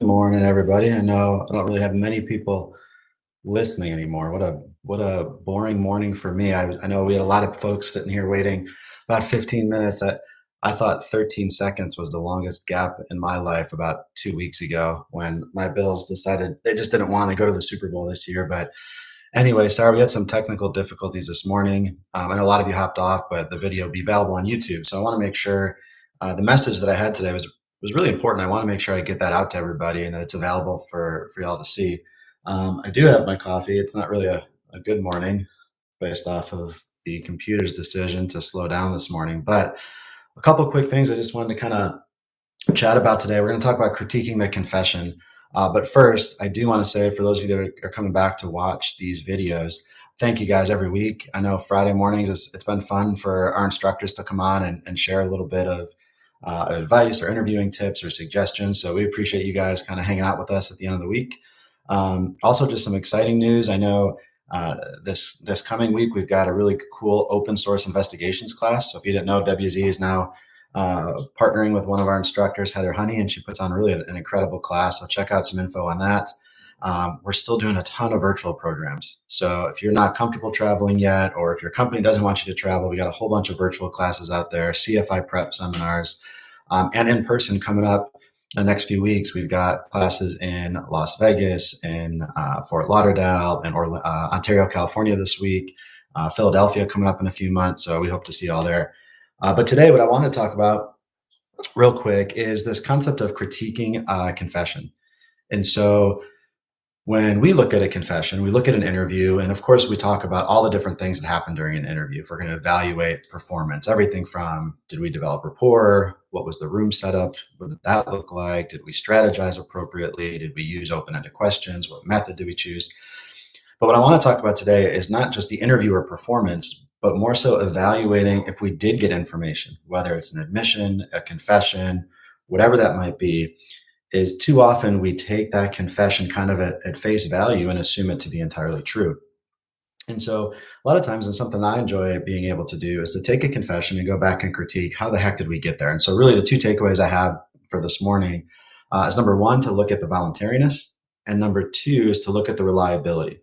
Morning, everybody. I know I don't really have many people listening anymore. What a boring morning for me. I know we had a lot of folks sitting here waiting about 15 minutes. I thought 13 seconds was the longest gap in my life about 2 weeks ago when my Bills decided they just didn't want to go to the Super Bowl this year. But anyway, sorry, we had some technical difficulties this morning. I know a lot of you hopped off, but the video will be available on YouTube. So I want to make sure the message that I had today was really important. I want to make sure I get that out to everybody and that it's available for y'all to see. I do have my coffee. It's not really a good morning based off of the computer's decision to slow down this morning, but a couple quick things I just wanted to kind of chat about today. We're going to talk about critiquing the confession. But first, I do want to say for those of you that are coming back to watch these videos, thank you guys every week. I know Friday mornings, it's been fun for our instructors to come on and share a little bit of advice or interviewing tips or suggestions. So we appreciate you guys kind of hanging out with us at the end of the week. Also, just some exciting news. I know this coming week, we've got a really cool open source investigations class. So if you didn't know, WZ is now partnering with one of our instructors, Heather Honey, and she puts on really an incredible class. So check out some info on that. We're still doing a ton of virtual programs. So if you're not comfortable traveling yet, or if your company doesn't want you to travel, we got a whole bunch of virtual classes out there, CFI prep seminars, and in person coming up the next few weeks. We've got classes in Las Vegas, in Fort Lauderdale, and Ontario, California this week, Philadelphia coming up in a few months. So we hope to see you all there. But today, what I want to talk about real quick is this concept of critiquing confession. And so when we look at a confession, we look at an interview, and of course, we talk about all the different things that happen during an interview. If we're going to evaluate performance, everything from did we develop rapport? What was the room setup? What did that look like? Did we strategize appropriately? Did we use open ended questions? What method did we choose? But what I want to talk about today is not just the interviewer performance, but more so evaluating if we did get information, whether it's an admission, a confession, whatever that might be, is too often we take that confession kind of at face value and assume it to be entirely true. And so a lot of times, and something I enjoy being able to do is to take a confession and go back and critique how the heck did we get there? And so really the two takeaways I have for this morning is number one, to look at the voluntariness, and number two is to look at the reliability.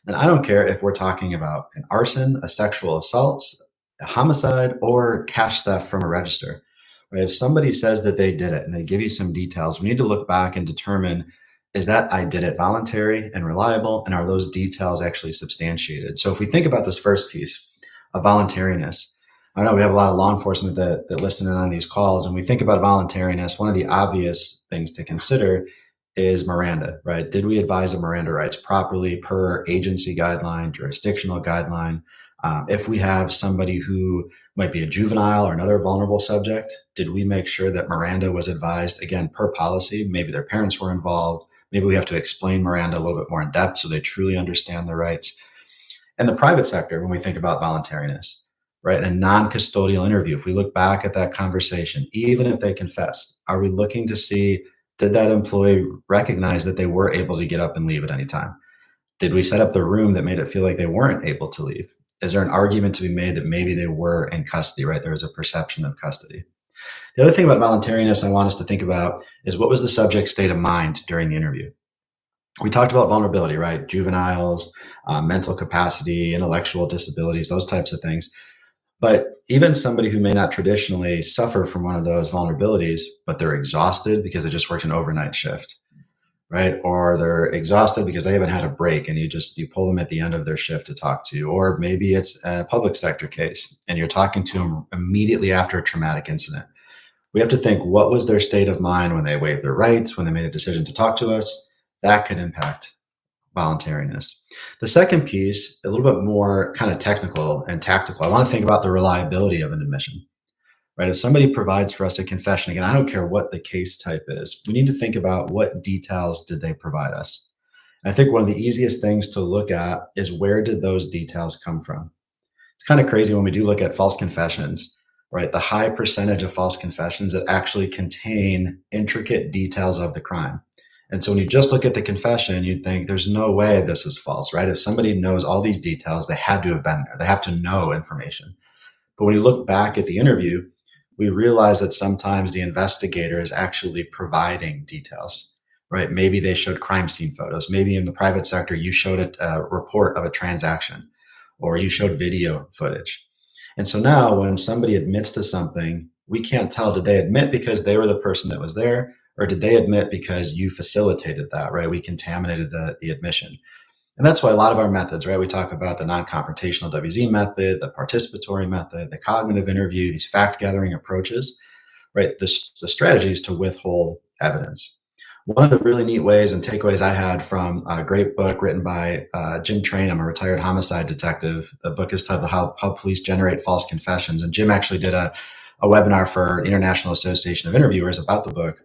And I don't care if we're talking about an arson, a sexual assault, a homicide, or cash theft from a register. Right? If somebody says that they did it and they give you some details, we need to look back and determine, is that I did it voluntary and reliable? And are those details actually substantiated? So if we think about this first piece of voluntariness, I know we have a lot of law enforcement that listen in on these calls, and we think about voluntariness. One of the obvious things to consider is Miranda, right? Did we advise of Miranda rights properly per agency guideline, jurisdictional guideline? If we have somebody who might be a juvenile or another vulnerable subject, did we make sure that Miranda was advised, again, per policy? Maybe their parents were involved. Maybe we have to explain Miranda a little bit more in depth so they truly understand the rights. And the private sector, when we think about voluntariness, right? A non-custodial interview, if we look back at that conversation, even if they confessed, are we looking to see, did that employee recognize that they were able to get up and leave at any time? Did we set up the room that made it feel like they weren't able to leave? Is there an argument to be made that maybe they were in custody, right? There was a perception of custody. The other thing about voluntariness I want us to think about is, what was the subject's state of mind during the interview? We talked about vulnerability, right? Juveniles, mental capacity, intellectual disabilities, those types of things. But even somebody who may not traditionally suffer from one of those vulnerabilities, but they're exhausted because they just worked an overnight shift, right? Or they're exhausted because they haven't had a break, and you pull them at the end of their shift to talk to. Or maybe it's a public sector case and you're talking to them immediately after a traumatic incident. We have to think, what was their state of mind when they waived their rights, when they made a decision to talk to us? That could impact voluntariness. The second piece, a little bit more kind of technical and tactical. I want to think about the reliability of an admission, right? If somebody provides for us a confession, again, I don't care what the case type is, we need to think about what details did they provide us. And I think one of the easiest things to look at is, where did those details come from? It's kind of crazy when we do look at false confessions, right? The high percentage of false confessions that actually contain intricate details of the crime. And so when you just look at the confession, you'd think there's no way this is false, right? If somebody knows all these details, they had to have been there. They have to know information. But when you look back at the interview, we realize that sometimes the investigator is actually providing details, right? Maybe they showed crime scene photos. Maybe in the private sector, you showed a report of a transaction or you showed video footage. And so now when somebody admits to something, we can't tell, did they admit because they were the person that was there, or did they admit because you facilitated that, right? We contaminated the admission. And that's why a lot of our methods, right? We talk about the non-confrontational WZ method, the participatory method, the cognitive interview, these fact-gathering approaches, right? The strategy is to withhold evidence. One of the really neat ways and takeaways I had from a great book written by Jim Train, I'm a retired homicide detective. The book is titled How Police Generate False Confessions. And Jim actually did a webinar for International Association of Interviewers about the book.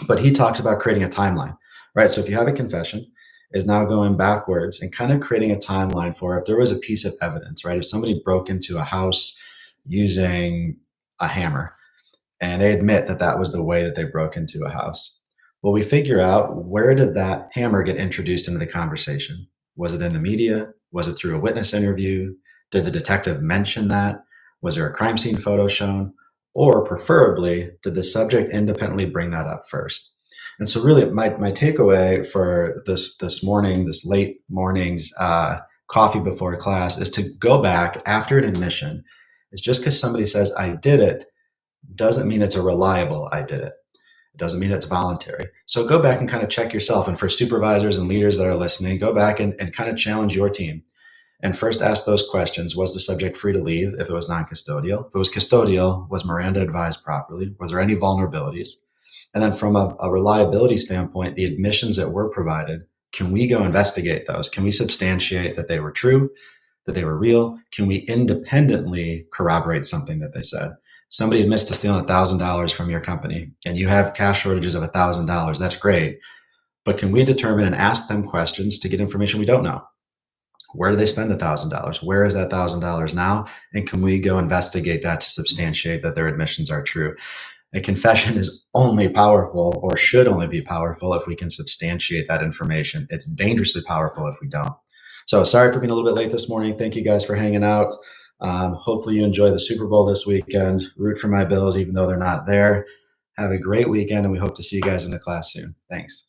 But he talks about creating a timeline, right? So if you have a confession, is now going backwards and kind of creating a timeline for if there was a piece of evidence, right? If somebody broke into a house using a hammer, and they admit that that was the way that they broke into a house. Well, we figure out, where did that hammer get introduced into the conversation? Was it in the media? Was it through a witness interview? Did the detective mention that? Was there a crime scene photo shown? Or preferably, did the subject independently bring that up first? And so really my takeaway for this morning, this late morning's coffee before class, is to go back after an admission. Is just because somebody says, I did it, doesn't mean it's a reliable I did it. It doesn't mean it's voluntary. So go back and kind of check yourself. And for supervisors and leaders that are listening, go back and kind of challenge your team. And first ask those questions. Was the subject free to leave if it was non-custodial? If it was custodial, was Miranda advised properly? Was there any vulnerabilities? And then from a reliability standpoint, the admissions that were provided, can we go investigate those? Can we substantiate that they were true, that they were real? Can we independently corroborate something that they said? Somebody admits to stealing $1,000 from your company and you have cash shortages of $1,000. That's great. But can we determine and ask them questions to get information we don't know? Where do they spend $1,000? Where is that $1,000 now? And can we go investigate that to substantiate that their admissions are true? A confession is only powerful, or should only be powerful, if we can substantiate that information. It's dangerously powerful if we don't. So sorry for being a little bit late this morning. Thank you guys for hanging out. Hopefully you enjoy the Super Bowl this weekend. Root for my Bills, even though they're not there. Have a great weekend, and we hope to see you guys in the class soon. Thanks.